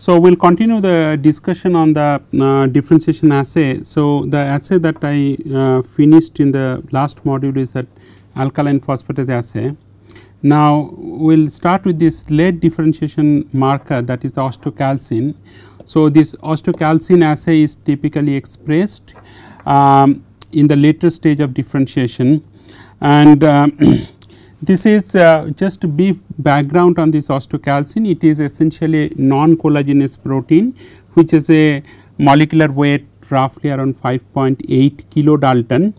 So, we will continue the discussion on the differentiation assay. So, the assay that I finished in the last module is that alkaline phosphatase assay. Now, we will start with this late differentiation marker, that is the osteocalcin. So, this osteocalcin assay is typically expressed in the later stage of differentiation, and this is just a brief background on this osteocalcin. It is essentially non-collagenous protein, which is a molecular weight roughly around 5.8 kilodalton,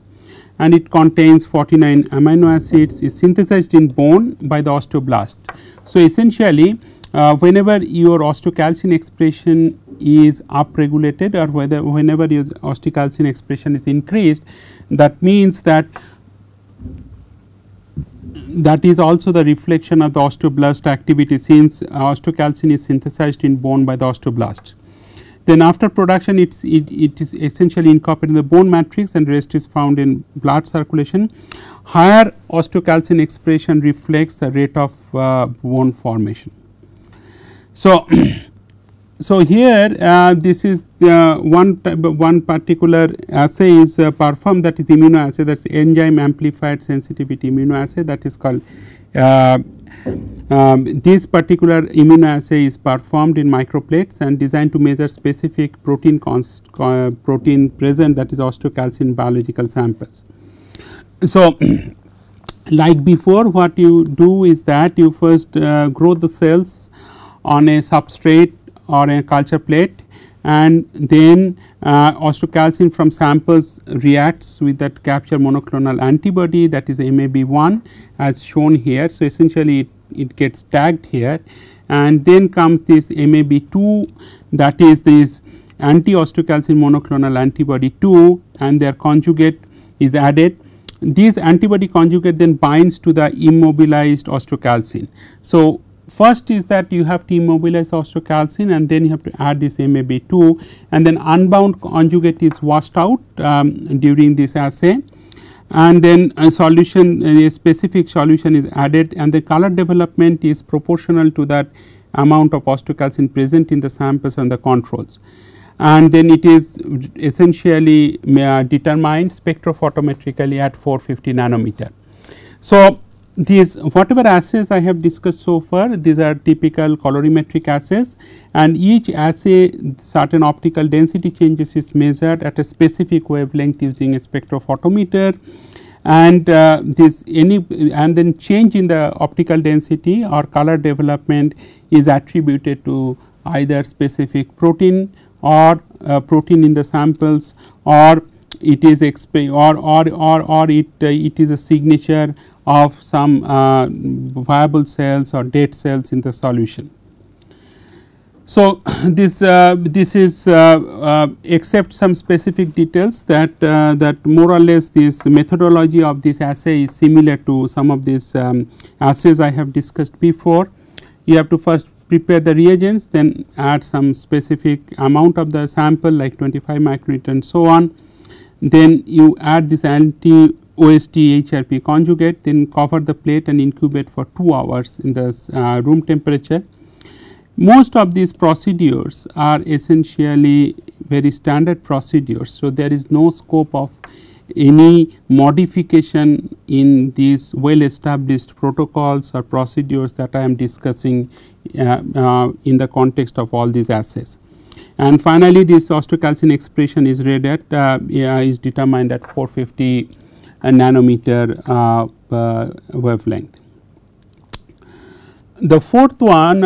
and it contains 49 amino acids, is synthesized in bone by the osteoblast. So, essentially whenever your osteocalcin expression is upregulated, or whenever your osteocalcin expression is increased, that means that is also the reflection of the osteoblast activity, since osteocalcin is synthesized in bone by the osteoblast. Then after production it is essentially incorporated in the bone matrix, and rest is found in blood circulation. Higher osteocalcin expression reflects the rate of bone formation. So, here this is one particular assay is performed, that is immunoassay, that is enzyme amplified sensitivity immunoassay, that is called this particular immunoassay is performed in microplates and designed to measure specific protein present, that is osteocalcin biological samples. So, like before, what you do is that you first grow the cells on a substrate or a culture plate, and then osteocalcin from samples reacts with that capture monoclonal antibody, that is MAB1 as shown here. So, essentially it gets tagged here, and then comes this MAB2, that is this anti-osteocalcin monoclonal antibody 2, and their conjugate is added. This antibody conjugate then binds to the immobilized osteocalcin. So, first is that you have to immobilize osteocalcin, and then you have to add this MAB2, and then unbound conjugate is washed out during this assay, and then a solution, a specific solution is added, and the color development is proportional to that amount of osteocalcin present in the samples and the controls. And then it is essentially determined spectrophotometrically at 450 nanometer. So, these whatever assays I have discussed so far, these are typical colorimetric assays, and each assay certain optical density changes is measured at a specific wavelength using a spectrophotometer, and then change in the optical density or color development is attributed to either specific protein or protein in the samples, or it is it is a signature of some viable cells or dead cells in the solution. So, this is except some specific details that more or less this methodology of this assay is similar to some of these assays I have discussed before. You have to first prepare the reagents, then add some specific amount of the sample like 25 microliter and so on. Then you add this anti-OST HRP conjugate, then cover the plate and incubate for 2 hours in the room temperature. Most of these procedures are essentially very standard procedures. So, there is no scope of any modification in these well established protocols or procedures that I am discussing in the context of all these assays. And finally, this osteocalcin expression is read at is determined at 450 nanometer wavelength. The fourth one,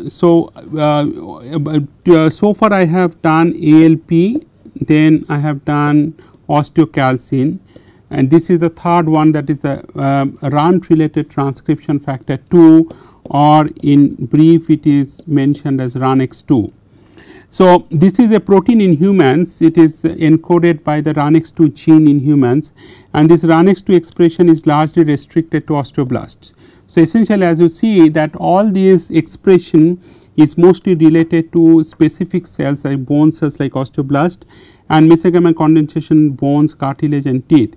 so far I have done ALP, then I have done osteocalcin, and this is the third one, that is the RUNT related transcription factor 2, or in brief it is mentioned as RUNX2. So, this is a protein in humans, it is encoded by the RUNX2 gene in humans, and this RUNX2 expression is largely restricted to osteoblasts. So, essentially as you see that all these expression is mostly related to specific cells like bone cells like osteoblast and mesenchymal condensation bones, cartilage and teeth.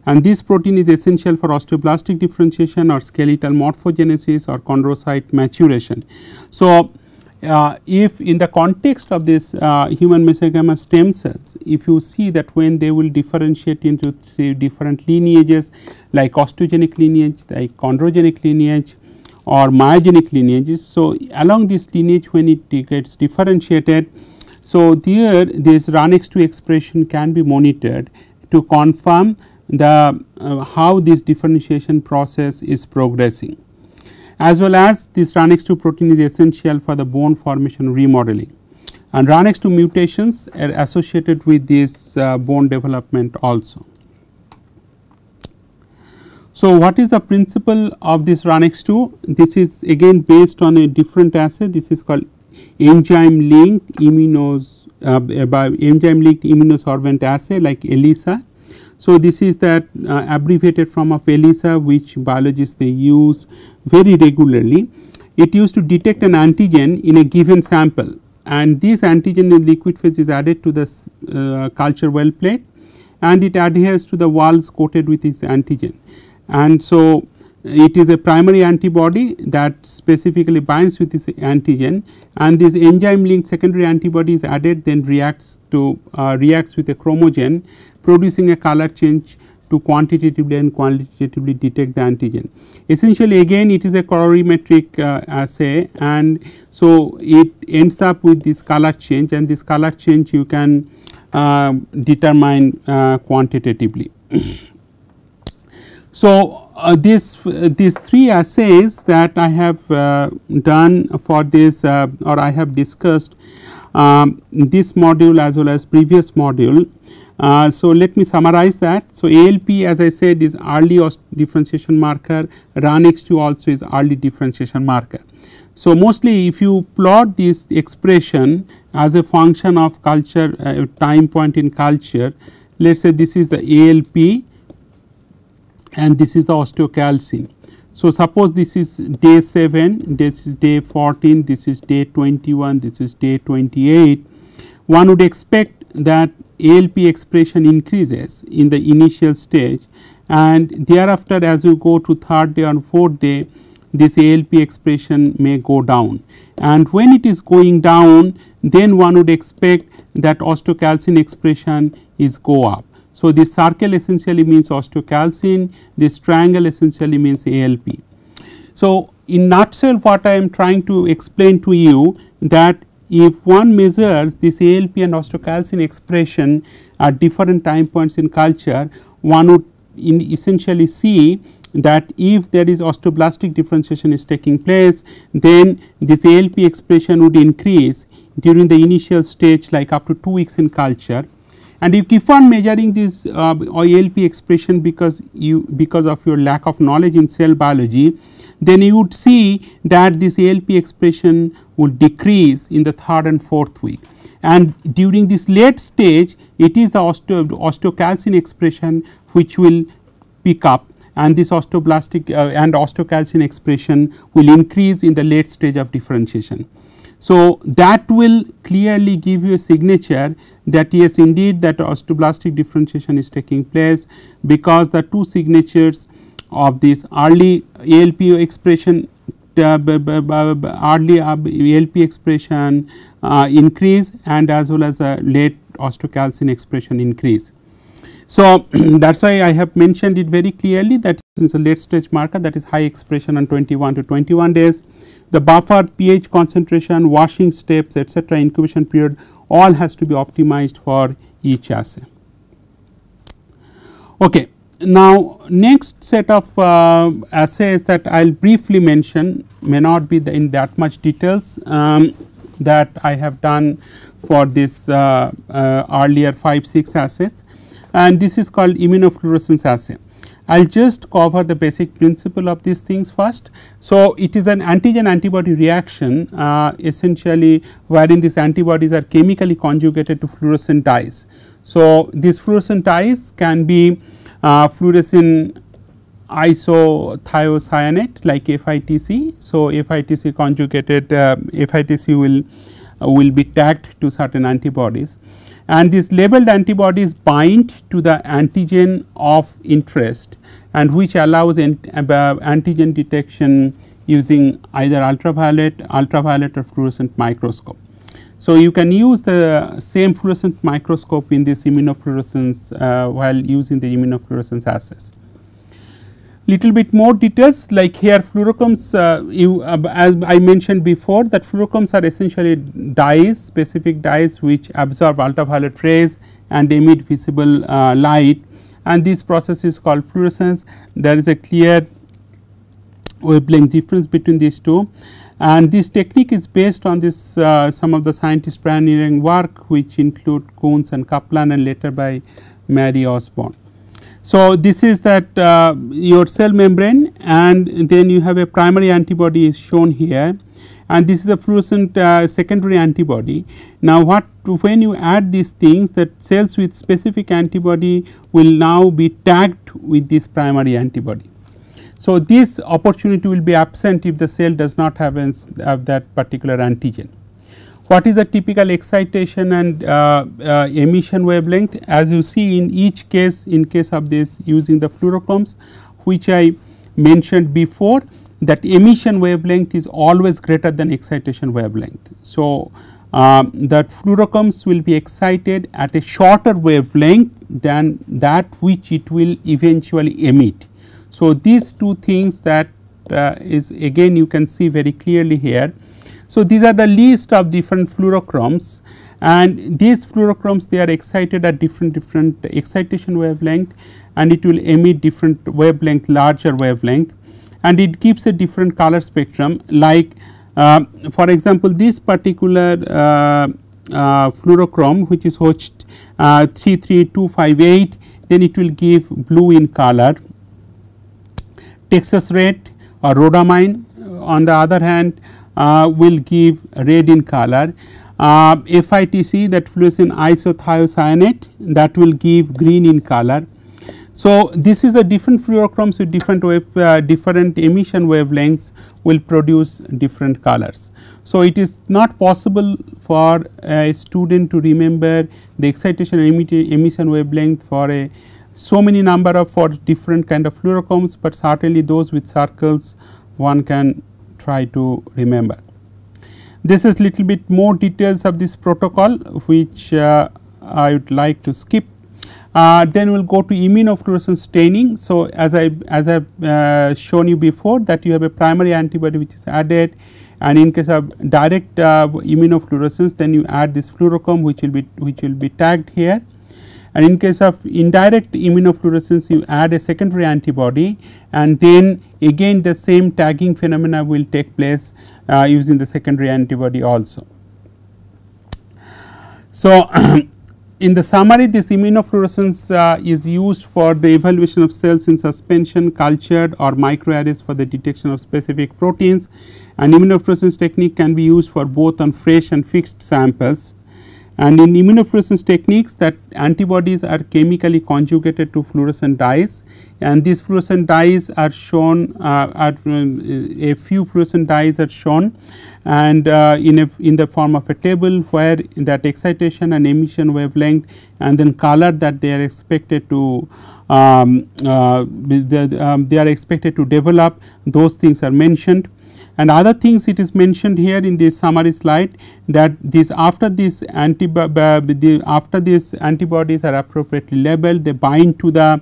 And this protein is essential for osteoblastic differentiation or skeletal morphogenesis or chondrocyte maturation. So, if in the context of this human mesenchyma stem cells, if you see that when they will differentiate into 3 different lineages like osteogenic lineage, like chondrogenic lineage or myogenic lineages. So, along this lineage when it gets differentiated, so there this RUNX2 expression can be monitored to confirm the how this differentiation process is progressing, as well as this RUNX2 protein is essential for the bone formation remodeling, and RUNX2 mutations are associated with this bone development also. So, what is the principle of this RUNX2? This is again based on a different assay. This is called enzyme linked immunosorbent assay like ELISA. So, this is that abbreviated form of ELISA, which biologists they use very regularly. It used to detect an antigen in a given sample, and this antigen in liquid phase is added to the culture well plate, and it adheres to the walls coated with this antigen. And so, it is a primary antibody that specifically binds with this antigen, and this enzyme linked secondary antibody is added, then reacts with a chromogen, producing a color change to quantitatively and qualitatively detect the antigen. Essentially again it is a colorimetric assay, and so it ends up with this color change, and this color change you can determine quantitatively. So, these 3 assays that I have done for this or I have discussed this module as well as previous module. So, let me summarize that. So, ALP as I said is early differentiation marker, RUNX2 also is early differentiation marker. So, mostly if you plot this expression as a function of culture time point in culture, let us say this is the ALP and this is the osteocalcin. So, suppose this is day 7, this is day 14, this is day 21, this is day 28. One would expect that ALP expression increases in the initial stage, and thereafter as you go to 3rd day or 4th day, this ALP expression may go down, and when it is going down, then one would expect that osteocalcin expression is go up. So, this circle essentially means osteocalcin, this triangle essentially means ALP. So, in nutshell what I am trying to explain to you, that if one measures this ALP and osteocalcin expression at different time points in culture, one would essentially see that if there is osteoblastic differentiation is taking place, then this ALP expression would increase during the initial stage like up to 2 weeks in culture. And you keep on measuring this ALP expression because of your lack of knowledge in cell biology, then you would see that this ALP expression would decrease in the 3rd and 4th week. And during this late stage, it is the osteocalcin expression which will pick up, and this osteoblastic and osteocalcin expression will increase in the late stage of differentiation. So, that will clearly give you a signature that yes, indeed that osteoblastic differentiation is taking place, because the 2 signatures of this early ALP expression increase, and as well as a late osteocalcin expression increase. So, that is why I have mentioned it very clearly that it is a late stage marker, that is high expression on 21 to 21 days. The buffer, pH concentration, washing steps, etc., incubation period, all has to be optimized for each assay. Okay. Now, next set of assays that I will briefly mention, may not be in that much details, that I have done for this earlier 5-6 assays, and this is called immunofluorescence assay. I will just cover the basic principle of these things first. So, it is an antigen antibody reaction essentially wherein these antibodies are chemically conjugated to fluorescent dyes. So, these fluorescent dyes can be fluorescein isothiocyanate like FITC. So, FITC conjugated FITC will be tagged to certain antibodies, and these labeled antibodies bind to the antigen of interest, and which allows antigen detection using either ultraviolet or fluorescent microscope. So, you can use the same fluorescent microscope in this immunofluorescence while using the immunofluorescence assays. Little bit more details, like here fluorochromes, as I mentioned before, that fluorochromes are essentially dyes, specific dyes which absorb ultraviolet rays and emit visible light, and this process is called fluorescence. There is a clear wavelength difference between these two, and this technique is based on this some of the scientists' pioneering work, which include Kunz and Kaplan and later by Mary Osborne. So, this is that your cell membrane, and then you have a primary antibody is shown here, and this is a fluorescent secondary antibody. Now, when you add these things, that cells with specific antibody will now be tagged with this primary antibody. So, this opportunity will be absent if the cell does not have that particular antigen. What is the typical excitation and emission wavelength? As you see in each case, in case of this using the fluorochromes, which I mentioned before, that emission wavelength is always greater than excitation wavelength. So, that fluorochromes will be excited at a shorter wavelength than that which it will eventually emit. So, these two things that is again you can see very clearly here. So, these are the list of different fluorochromes, and these fluorochromes, they are excited at different excitation wavelength, and it will emit different wavelength, larger wavelength, and it gives a different color spectrum. Like for example, this particular fluorochrome, which is Hoechst 33258, then it will give blue in color. Texas red or rhodamine on the other hand will give red in color. FITC, that fluorescent isothiocyanate, that will give green in color. So, this is the different fluorochromes with different emission wavelengths will produce different colors. So, it is not possible for a student to remember the excitation and emission wavelength for so many number of for different kind of fluorochromes, but certainly those with circles one can try to remember. This is little bit more details of this protocol, which I would like to skip. Then we will go to immunofluorescence staining. So, as I have shown you before, that you have a primary antibody which is added, and in case of direct immunofluorescence, then you add this fluorochrome which will be tagged here. And in case of indirect immunofluorescence, you add a secondary antibody, and then again the same tagging phenomena will take place using the secondary antibody also. So, in the summary, this immunofluorescence is used for the evaluation of cells in suspension, cultured or microarrays for the detection of specific proteins, and immunofluorescence technique can be used for both on fresh and fixed samples. And in immunofluorescence techniques, that antibodies are chemically conjugated to fluorescent dyes, and these fluorescent dyes are shown a few fluorescent dyes are shown, and in the form of a table where that excitation and emission wavelength and then color that they are expected to develop, those things are mentioned. And other things it is mentioned here in this summary slide, that after these antibodies are appropriately labeled, they bind to the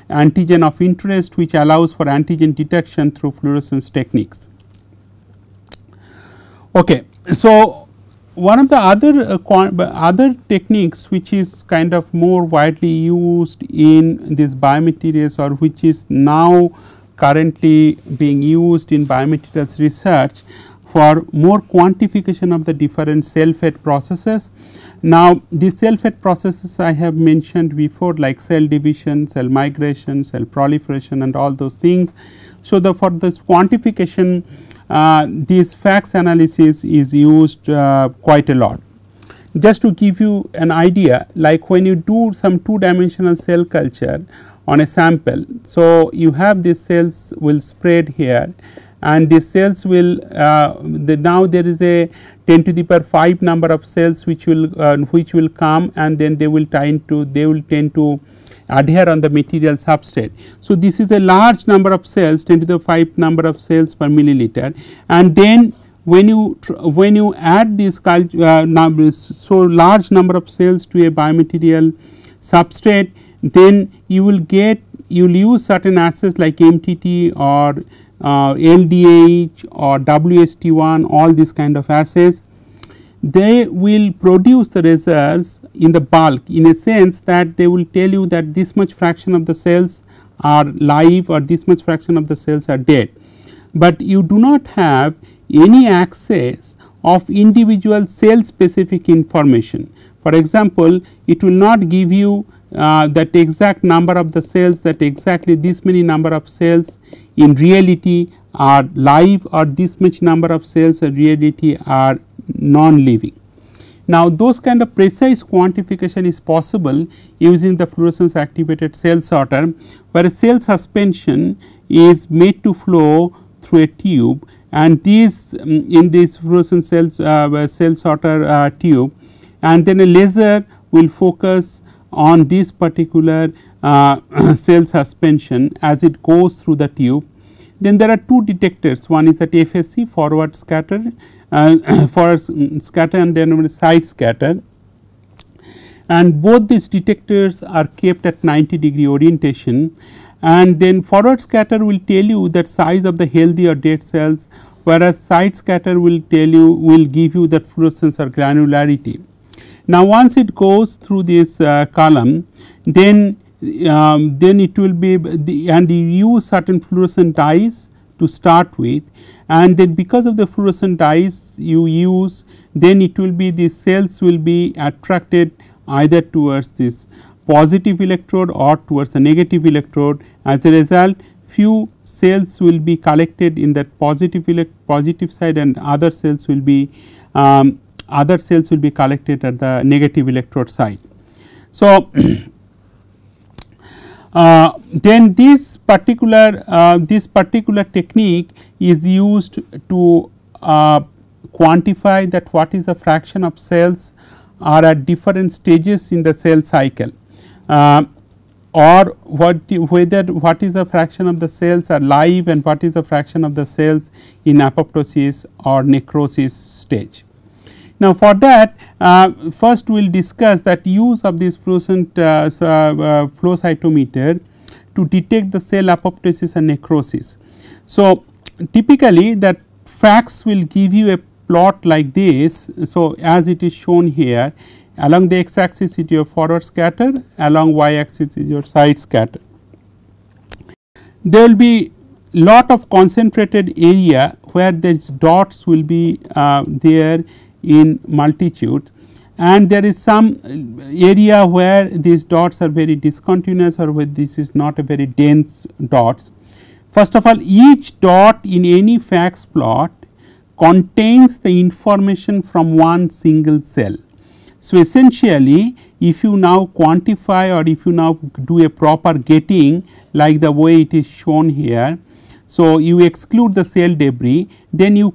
antigen of interest, which allows for antigen detection through fluorescence techniques. Okay. So, one of the other techniques which is kind of more widely used in this biomaterials, or which is now currently being used in biomaterials research for more quantification of the different cell fate processes. Now, these cell fate processes I have mentioned before, like cell division, cell migration, cell proliferation and all those things. So, for this quantification, this FACS analysis is used quite a lot. Just to give you an idea, like when you do some 2-dimensional cell culture on a sample. So, you have these cells will spread here, and these cells will now there is a 10 to the power 5 number of cells which will come, and then they will tend to adhere on the material substrate. So, this is a large number of cells, 10 to the 5 number of cells per milliliter, and then when you add this so large number of cells to a biomaterial substrate, then you will use certain assays like MTT or LDH or WST1, all these kind of assays. They will produce the results in the bulk, in a sense that they will tell you that this much fraction of the cells are live or this much fraction of the cells are dead, but you do not have any access of individual cell specific information. For example, it will not give you that exact number of the cells, that exactly this many number of cells in reality are live or this much number of cells in reality are non-living. Now, those kind of precise quantification is possible using the fluorescence activated cell sorter, where a cell suspension is made to flow through a tube, and these in this fluorescence cell sorter tube, and then a laser will focus on this particular cell suspension as it goes through the tube. Then there are two detectors, one is that FSC, forward scatter, forward scatter, and then side scatter, and both these detectors are kept at 90-degree orientation, and then forward scatter will tell you that size of the healthy or dead cells, whereas side scatter will give you that fluorescence or granularity. Now, once it goes through this column, then it will be and you use certain fluorescent dyes to start with, and then because of the fluorescent dyes you use, then it will be these cells will be attracted either towards this positive electrode or towards the negative electrode. As a result, few cells will be collected in that positive side, and other cells will be collected at the negative electrode side. So, then this particular technique is used to quantify that what is the fraction of cells are at different stages in the cell cycle, or what is the fraction of the cells are live and what is the fraction of the cells in apoptosis or necrosis stage. Now, for that first we will discuss that use of this fluorescent flow cytometer to detect the cell apoptosis and necrosis. So, typically that FACS will give you a plot like this. So, as it is shown here, along the x axis is your forward scatter, along y axis is your side scatter. There will be lot of concentrated area where these dots will be there in multitude, and there is some area where these dots are very discontinuous or where this is not a very dense dots. First of all, each dot in any FACS plot contains the information from one single cell. So, essentially if you now quantify or if you now do a proper gating like the way it is shown here, so you exclude the cell debris, then you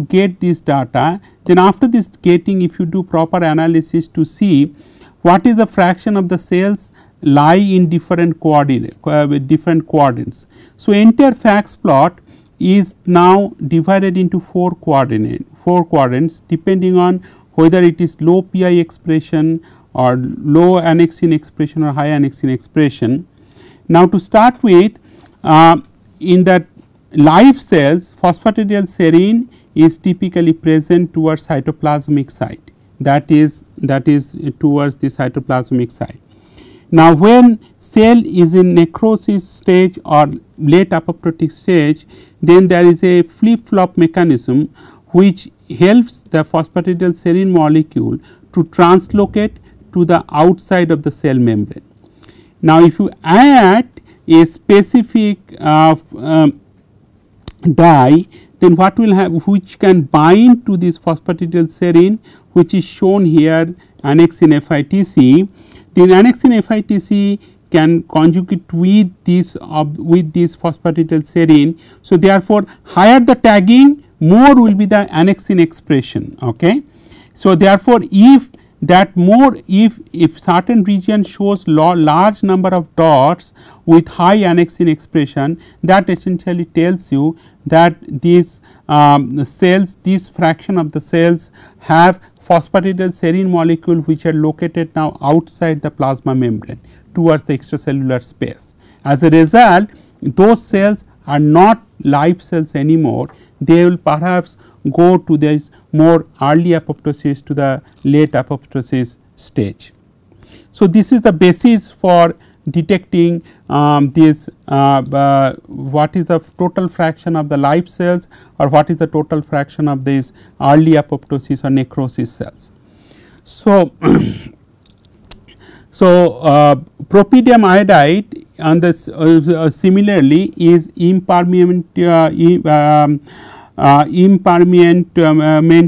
get this data. Then after this gating, if you do proper analysis to see what is the fraction of the cells lie in different quadrants. So, entire FACS plot is now divided into 4 quadrants depending on whether it is low PI expression or low annexin expression or high annexin expression. Now, to start with, in that live cells, phosphatidylserine is typically present towards cytoplasmic site, that is towards the cytoplasmic site. Now, when cell is in necrosis stage or late apoptotic stage, then there is a flip flop mechanism which helps the phosphatidylserine molecule to translocate to the outside of the cell membrane. Now, if you add a specific dye, then what will have, which can bind to this phosphatidylserine, which is shown here annexin FITC, then annexin FITC can conjugate with this phosphatidylserine. So, therefore, higher the tagging, more will be the annexin expression. Okay. So, therefore, if that more if certain region shows large number of dots with high annexin expression, that essentially tells you that these cells, this fraction of the cells have phosphatidyl serine molecule which are located now outside the plasma membrane towards the extracellular space. As a result, those cells are not live cells anymore, they will perhaps go to this more early apoptosis to the late apoptosis stage. So, this is the basis for detecting this what is the total fraction of the live cells or what is the total fraction of these early apoptosis or necrosis cells. So, propidium iodide on this similarly is impermeant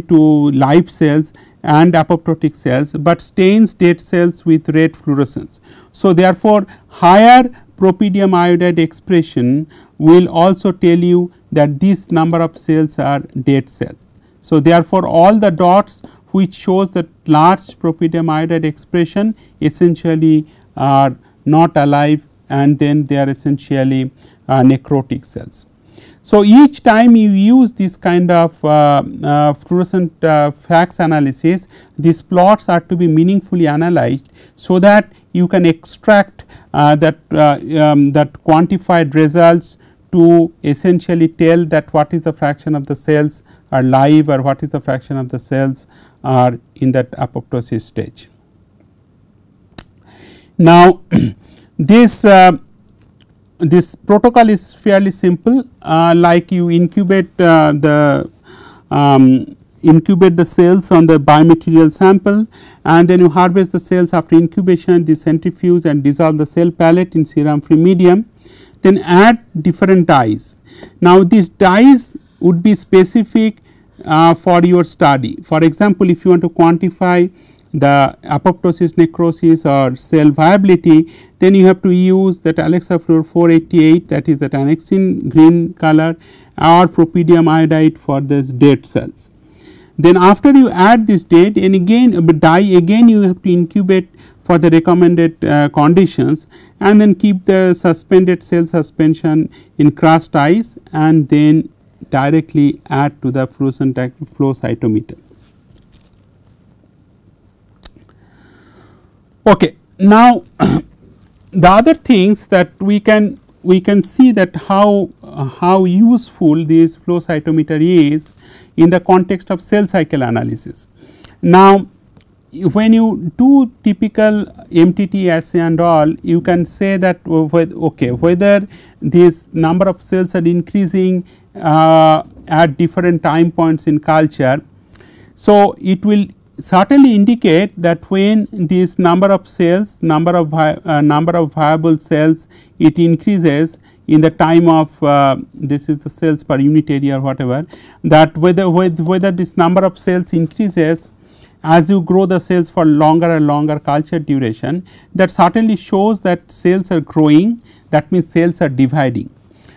to live cells and apoptotic cells, but stains dead cells with red fluorescence. So, therefore, higher propidium iodide expression will also tell you that this number of cells are dead cells. So, therefore, all the dots which shows that large propidium iodide expression essentially are not alive, and then they are essentially necrotic cells. So, each time you use this kind of fluorescent FACS analysis, these plots are to be meaningfully analyzed, so that you can extract that quantified results to essentially tell that what is the fraction of the cells are live or what is the fraction of the cells are in that apoptosis stage. Now, this protocol is fairly simple, like you incubate the cells on the biomaterial sample, and then you harvest the cells after incubation, decentrifuge and dissolve the cell palette in serum free medium, then add different dyes. Now, these dyes would be specific for your study. For example, if you want to quantify the apoptosis, necrosis or cell viability, then you have to use that Alexa fluor 488, that is that annexin green color, or propidium iodide for these dead cells. Then after you add this dye, and again you have to incubate for the recommended conditions, and then keep the suspended cell suspension in crushed ice, and then directly add to the fluorescent flow cytometer. Okay. Now, the other things that we can see that how useful this flow cytometer is in the context of cell cycle analysis. Now, when you do typical MTT assay and all, you can say that whether this number of cells are increasing at different time points in culture. So, it will certainly indicate that when this number of cells, number of viable cells, it increases in the time of this is the cells per unit area or whatever, that whether this number of cells increases as you grow the cells for longer and longer culture duration, that certainly shows that cells are growing, that means cells are dividing.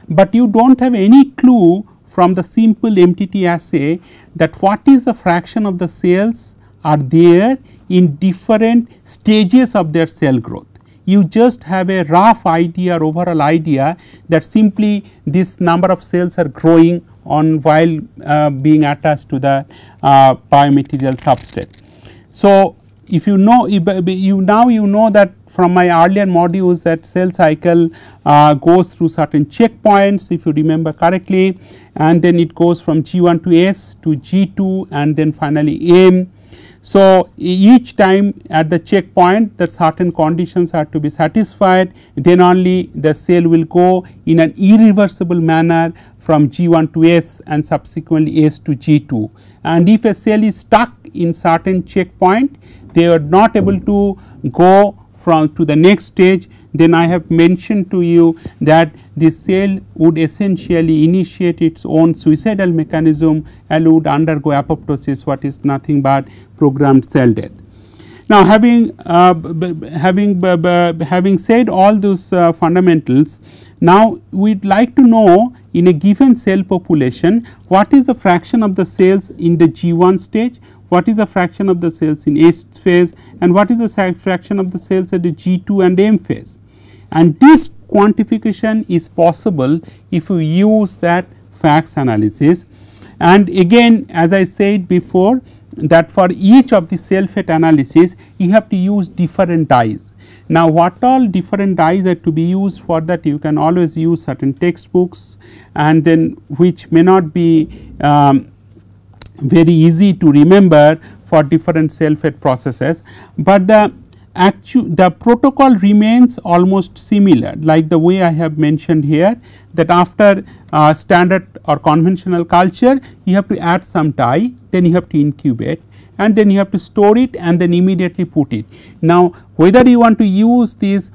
But you do not have any clue from the simple MTT assay that what is the fraction of the cells are there in different stages of their cell growth. You just have a rough idea or overall idea that simply this number of cells are growing on while being attached to the biomaterial substrate. So, if you know you know that from my earlier modules that cell cycle goes through certain checkpoints, if you remember correctly, and then it goes from G1 to S to G2 and then finally M. So, each time at the checkpoint that certain conditions are to be satisfied, then only the cell will go in an irreversible manner from G1 to S and subsequently S to G2. And if a cell is stuck in certain checkpoint, they are not able to go from to the next stage, then I have mentioned to you that the cell would essentially initiate its own suicidal mechanism and would undergo apoptosis, what is nothing but programmed cell death. Now, having said all those fundamentals, now we would like to know in a given cell population, what is the fraction of the cells in the G1 stage, what is the fraction of the cells in S phase, and what is the fraction of the cells at the G2 and M phase. And this quantification is possible if you use that FACS analysis. And again, as I said before, that for each of the cell fate analysis you have to use different dyes. Now, what all different dyes are to be used for that, you can always use certain textbooks, and then which may not be very easy to remember for different cell fate processes, but the protocol remains almost similar, like the way I have mentioned here, that after standard or conventional culture you have to add some dye, then you have to incubate, and then you have to store it and then immediately put it. Now, whether you want to use this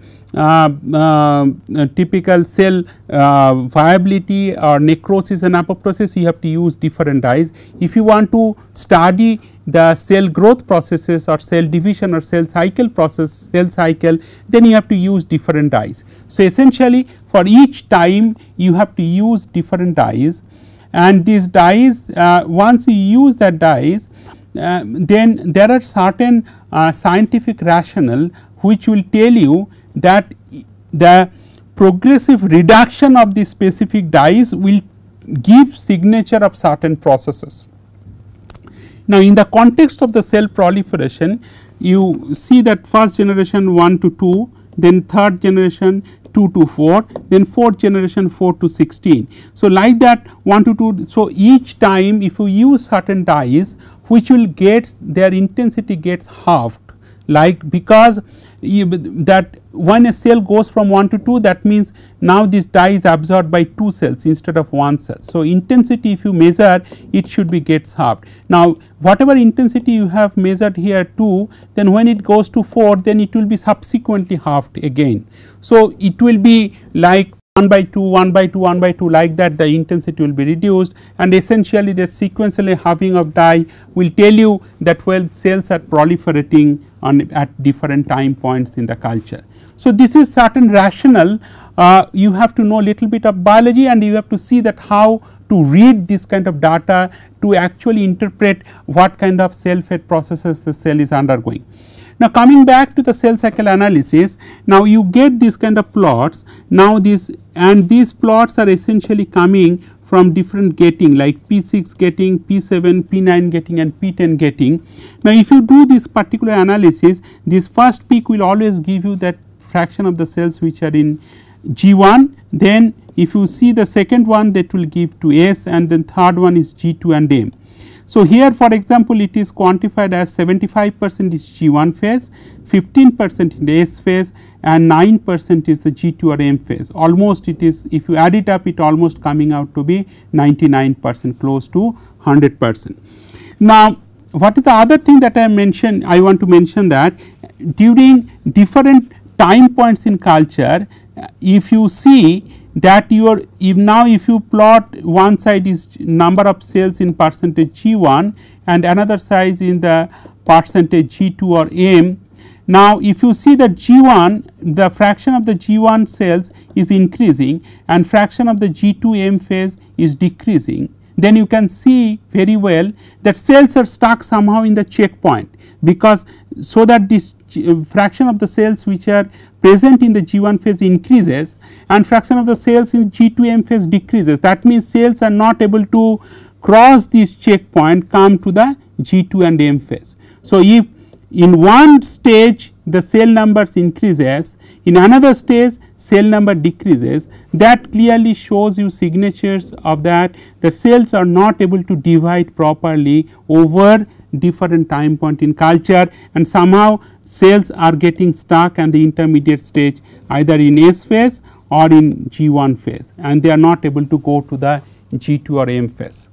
typical cell viability or necrosis and apoptosis, you have to use different dyes. If you want to study the cell growth processes or cell division or cell cycle process, then you have to use different dyes. So, essentially for each time you have to use different dyes, and these dyes once you use that dyes, then there are certain scientific rationale which will tell you that the progressive reduction of the specific dyes will give signature of certain processes. Now, in the context of the cell proliferation, you see that first generation 1 to 2, then third generation 2 to 4, then fourth generation 4 to 16. So, like that 1 to 2. So, each time if you use certain dyes which will get their intensity gets halved, like because that when a cell goes from 1 to 2, that means now this dye is absorbed by 2 cells instead of 1 cell. So, intensity if you measure, it should be gets halved. Now, whatever intensity you have measured here 2, then when it goes to 4, then it will be subsequently halved again. So, it will be like 1 by 2, 1 by 2, 1 by 2, like that the intensity will be reduced, and essentially the sequentially halving of dye will tell you that well cells are proliferating at different time points in the culture. So, this is certain rationale. You have to know little bit of biology, and you have to see that how to read this kind of data to actually interpret what kind of cell fate processes the cell is undergoing. Now, coming back to the cell cycle analysis, now you get this kind of plots. Now, these plots are essentially coming from different gating like P6 gating, P7, P9 gating and P10 gating. Now, if you do this particular analysis, this first peak will always give you that fraction of the cells which are in G1, then if you see the second one, that will give to S, and then third one is G2 and M. So, here for example, it is quantified as 75% is G1 phase, 15% in the S phase, and 9% is the G2 or M phase. Almost it is, if you add it up, it almost coming out to be 99%, close to 100%. Now, what is the other thing that I mentioned? I want to mention that during different time points in culture, if you see that if you plot one side is number of cells in percentage G1 and another side in the percentage G2 or M. Now, if you see that G1, the fraction of the G1 cells is increasing and fraction of the G2 M phase is decreasing, then you can see very well that cells are stuck somehow in the checkpoint, because so that this fraction of the cells which are present in the G1 phase increases and fraction of the cells in G2 M phase decreases. That means, cells are not able to cross this checkpoint, come to the G2 and M phase. So, if in one stage the cell numbers increases, in another stage cell number decreases, that clearly shows you signatures of that the cells are not able to divide properly over different time point in culture, and somehow cells are getting stuck and the intermediate stage either in S phase or in G1 phase, and they are not able to go to the G2 or M phase.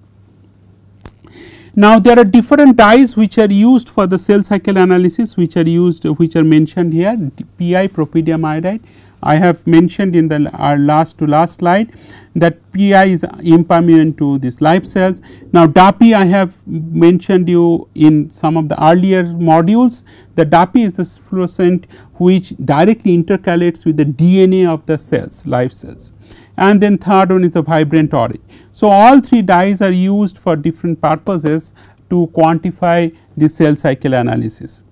Now, there are different dyes which are used for the cell cycle analysis, which are mentioned here, PI, propidium iodide. I have mentioned in the last slide that PI is impermeable to these live cells. Now, DAPI I have mentioned you in some of the earlier modules. The DAPI is the fluorescent which directly intercalates with the DNA of the cells, live cells. and then third one is the vibrant orange. So, all 3 dyes are used for different purposes to quantify the cell cycle analysis.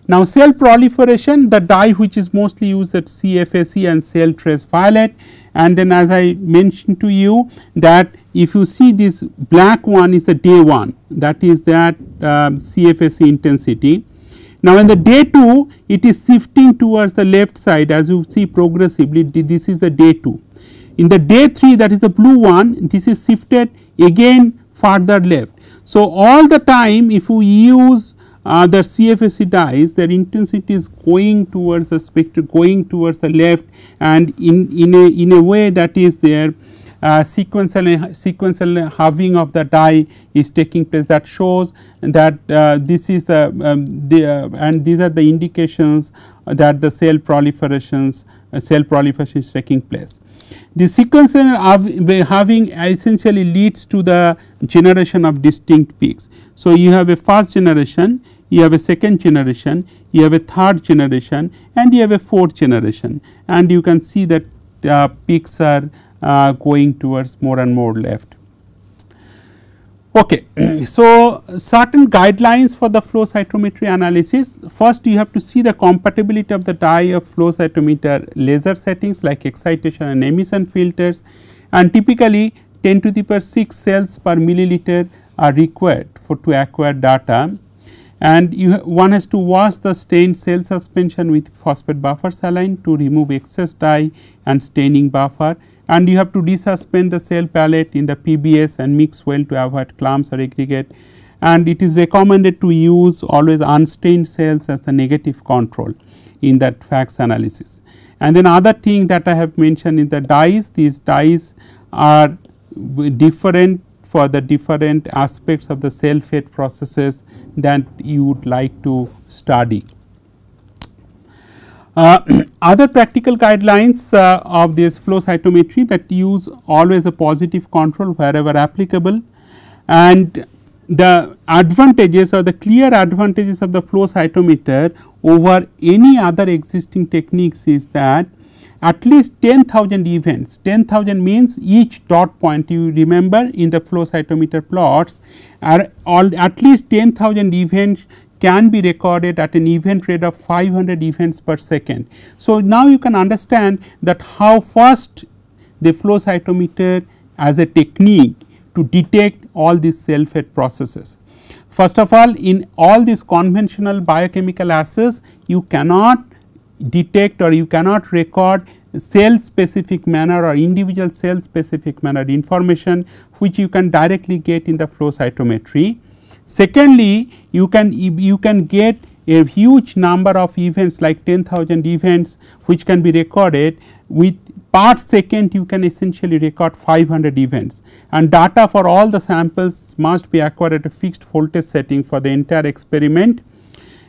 Now, cell proliferation, the dye which is mostly used at CFSE and cell trace violet, and then as I mentioned to you that if you see this black one is the day 1, that is that CFSE intensity. Now, in the day 2 it is shifting towards the left side, as you see progressively, this is the day 2. In the day 3, that is the blue one, this is shifted again further left. So, all the time if we use the CFSE dyes, their intensity is going towards the spectrum, going towards the left, and in a way that is their sequential halving of the dye is taking place. That shows that this is the and these are the indications that the cell proliferation is taking place. The sequential halving essentially leads to the generation of distinct peaks. So, you have a first generation, you have a second generation, you have a third generation, and you have a fourth generation, and you can see that peaks are going towards more and more left. Okay. So, certain guidelines for the flow cytometry analysis. First, you have to see the compatibility of the dye of flow cytometer laser settings like excitation and emission filters, and typically 10 to the power 6 cells per milliliter are required to acquire data, and one has to wash the stained cell suspension with phosphate buffer saline to remove excess dye and staining buffer, and you have to desuspend the cell palette in the PBS and mix well to avoid clumps or aggregate, and it is recommended to use always unstained cells as the negative control in that FACS analysis. And then other thing that I have mentioned in the dyes, these dyes are different for the different aspects of the cell fate processes that you would like to study. Other practical guidelines of this flow cytometry that use always a positive control wherever applicable, and the advantages or the clear advantages of the flow cytometer over any other existing techniques is that at least 10,000 events, 10,000 means each dot point, you remember in the flow cytometer plots are all at least 10,000 events can be recorded at an event rate of 500 events per second. So, now you can understand that how fast the flow cytometer as a technique to detect all these cell fate processes. First of all, in all these conventional biochemical assays, you cannot detect or you cannot record cell specific manner or individual cell specific manner information, which you can directly get in the flow cytometry. Secondly, you can get a huge number of events like 10,000 events which can be recorded with per second. You can essentially record 500 events, and data for all the samples must be acquired at a fixed voltage setting for the entire experiment.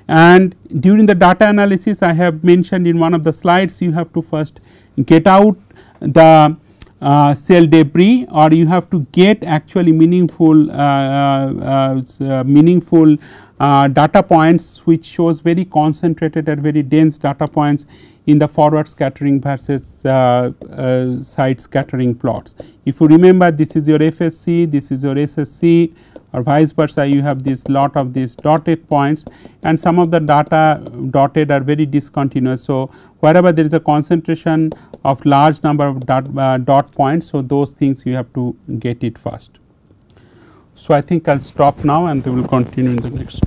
And during the data analysis, I have mentioned in one of the slides, you have to first get out the cell debris, or you have to get actually meaningful data points which shows very concentrated and very dense data points in the forward scattering versus side scattering plots. If you remember, this is your FSC, this is your SSC, or vice versa, you have this lot of these dotted points, and some of the data dotted are very discontinuous. So, wherever there is a concentration of large number of dot points, so those things you have to get it first. So, I think I will stop now and we will continue in the next.